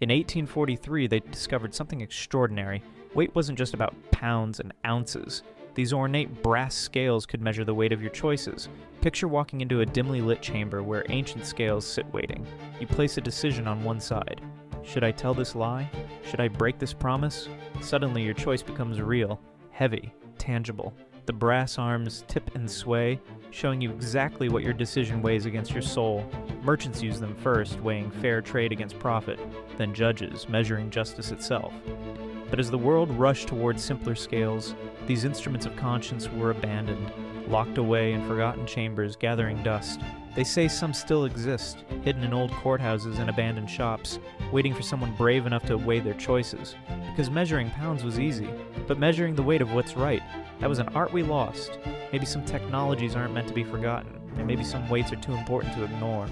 In 1843, they discovered something extraordinary. Weight wasn't just about pounds and ounces. These ornate brass scales could measure the weight of your choices. Picture walking into a dimly lit chamber where ancient scales sit waiting. You place a decision on one side. Should I tell this lie? Should I break this promise? Suddenly your choice becomes real, heavy, tangible. The brass arms tip and sway, showing you exactly what your decision weighs against your soul. Merchants use them first, weighing fair trade against profit, then judges, measuring justice itself. But as the world rushed towards simpler scales, these instruments of conscience were abandoned, locked away in forgotten chambers, gathering dust. They say some still exist, hidden in old courthouses and abandoned shops, waiting for someone brave enough to weigh their choices. Because measuring pounds was easy, but measuring the weight of what's right, that was an art we lost. Maybe some technologies aren't meant to be forgotten, and maybe some weights are too important to ignore.